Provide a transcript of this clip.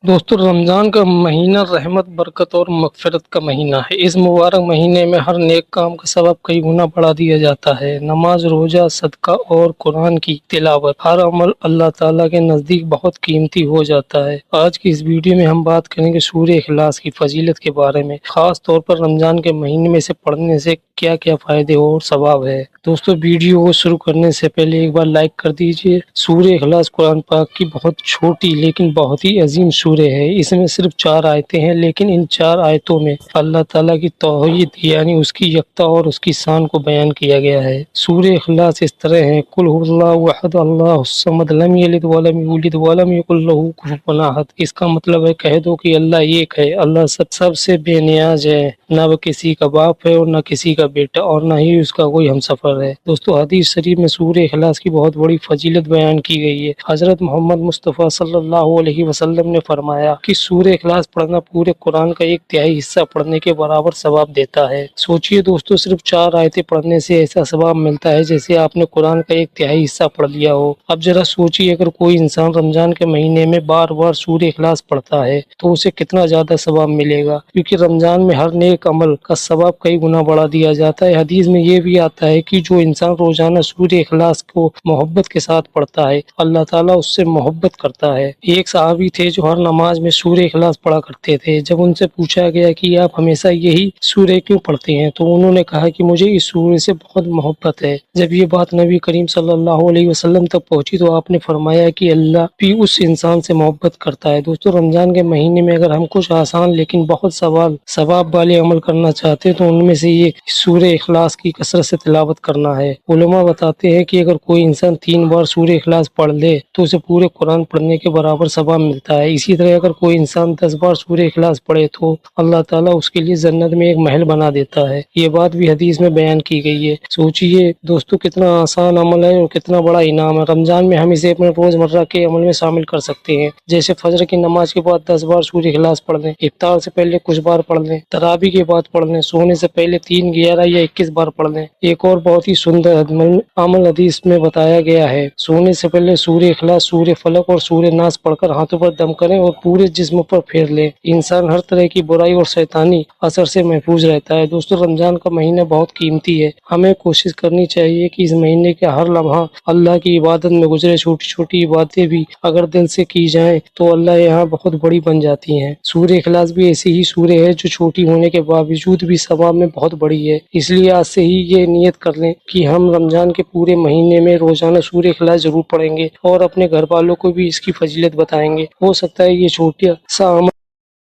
دوستو رمضان کا مہینہ رحمت برکت اور مغفرت کا مہینہ ہے۔ اس مبارک مہینے میں ہر نیک کام کا ثواب کئی گنا بڑھا دیا جاتا ہے۔ نماز، روزہ، صدقہ اور قرآن کی تلاوت، ہر عمل اللہ تعالیٰ کے نزدیک بہت قیمتی ہو جاتا ہے۔ آج کی اس ویڈیو میں ہم بات کریں گے سورہ اخلاص کی فضیلت کے بارے میں، خاص طور پر رمضان کے مہینے میں اسے پڑھنے سے کیا کیا فائدے اور ثواب ہے۔ دوستو ویڈیو کو شروع کرنے سے پہلے ایک بار لائک کر دیجئے۔ سورہ اخلاص قرآن پاک کی بہت چھوٹی لیکن بہت ہی عظیم سورہ ہے۔ اس میں صرف 4 آیتیں ہیں، لیکن ان 4 آیتوں میں اللہ تعالیٰ کی توحید یعنی اس کی یکتا اور اس کی شان کو بیان کیا گیا ہے۔ سورہ اخلاص اس طرح ہے: قل هو اللہ احد اللہ الصمد لم یلد ولم یولد ولم یکن لہ کفوا احد۔ اس کا مطلب ہے کہہ دو کہ اللہ ایک ہے، اللہ سب سے بے نیاز ہے، نہ وہ کسی کا باپ ہے اور نہ کسی کا بیٹا اور نہ ہی اس کا کوئی ہمسفر ہے۔ دوستو حدیث شریف میں سورہ اخلاص کی بہت بڑی فضیلت بیان کی گئی ہے۔ حضرت محمد مصطفیٰ صلی اللہ علیہ وسلم نے فرمایا کہ سورہ اخلاص پڑھنا پورے قرآن کا 1/3 حصہ پڑھنے کے برابر ثواب دیتا ہے۔ سوچئے دوستو، صرف 4 آیتیں پڑھنے سے ایسا ثواب ملتا ہے جیسے آپ نے قرآن کا 1/3 حصہ پڑھ لیا ہو۔ اب ذرا سوچئے، اگر کوئی انسان رمضان کے مہینے میں بار بار سورہ اخلاص پڑھتا ہے تو اسے کتنا زیادہ ثواب ملے گا، کیونکہ رمضان میں ہر نیک عمل کا ثواب کئی گنا بڑھا دیا جاتا ہے۔ حدیث میں یہ بھی آتا ہے کہ جو انسان روزانہ سورہ اخلاص کو محبت کے ساتھ پڑھتا ہے، اللہ تعالیٰ اس سے محبت کرتا ہے۔ ایک صحابی تھے جو ہر نماز میں سورہ اخلاص پڑھا کرتے تھے۔ جب ان سے پوچھا گیا کہ آپ ہمیشہ یہی سورہ کیوں پڑھتے ہیں تو انہوں نے کہا کہ مجھے اس سورہ سے بہت محبت ہے۔ جب یہ بات نبی کریم صلی اللہ علیہ وسلم تک پہنچی تو آپ نے فرمایا کہ اللہ بھی اس انسان سے محبت کرتا ہے۔ دوستو رمضان کے مہینے میں اگر ہم کچھ آسان لیکن بہت ثواب والے عمل کرنا چاہتے ہیں تو ان میں سے یہ سورہ اخلاص کی کثرت سے تلاوت کرنا ہے۔ علماء بتاتے ہیں کہ اگر کوئی انسان 3 بار سورہ اخلاص پڑھ لے تو اسے پورے قرآن پڑھنے کے برابر ثواب ملتا ہے۔ اسی طرح اگر کوئی انسان 10 بار سورہ اخلاص پڑھے تو اللہ تعالیٰ اس کے لیے جنت میں ایک محل بنا دیتا ہے۔ یہ بات بھی حدیث میں بیان کی گئی ہے۔ سوچئے دوستو، کتنا آسان عمل ہے اور کتنا بڑا انعام ہے۔ رمضان میں ہم اسے اپنے روزمرہ کے عمل میں شامل کر سکتے ہیں، جیسے فجر کی نماز کے بعد 10 بار سورہ اخلاص پڑھ لیں، افطار سے پہلے کچھ بار پڑھ لیں، تراویح کے بعد پڑھ لیں، سونے سے پہلے 3، 11 یا 21 بار پڑھ لیں۔ ایک اور بہت ہی سندر عمل حدیث میں بتایا گیا ہے: سونے سے پہلے سورہ اخلاص، سورہ فلق اور سورہ ناس پڑھ کر ہاتھوں پر دم کریں اور پورے جسم پر پھیر لیں۔ انسان ہر طرح کی برائی اور شیطانی اثر سے محفوظ رہتا ہے۔ دوستو رمضان کا مہینہ بہت قیمتی ہے۔ ہمیں کوشش کرنی چاہیے کہ اس مہینے کا ہر لمحہ اللہ کی عبادت میں گزرے۔ چھوٹی چھوٹی باتیں بھی اگر دل سے کی جائیں تو اللہ یہاں بہت بڑی بن جاتی ہیں۔ سورہ اخلاص بھی ایسی ہی سورہ ہے جو چھوٹی ہونے کے باوجود بھی ثواب میں بہت بڑی ہے۔ اس لیے آج سے ہی یہ نیت کر لیں کہ ہم رمضان کے پورے مہینے میں روزانہ سورہ اخلاص ضرور پڑھیں گے اور اپنے گھر والوں کو بھی اس کی فضیلت بتائیں گے۔ ہو سکتا ہے یہ چھوٹا سا عمل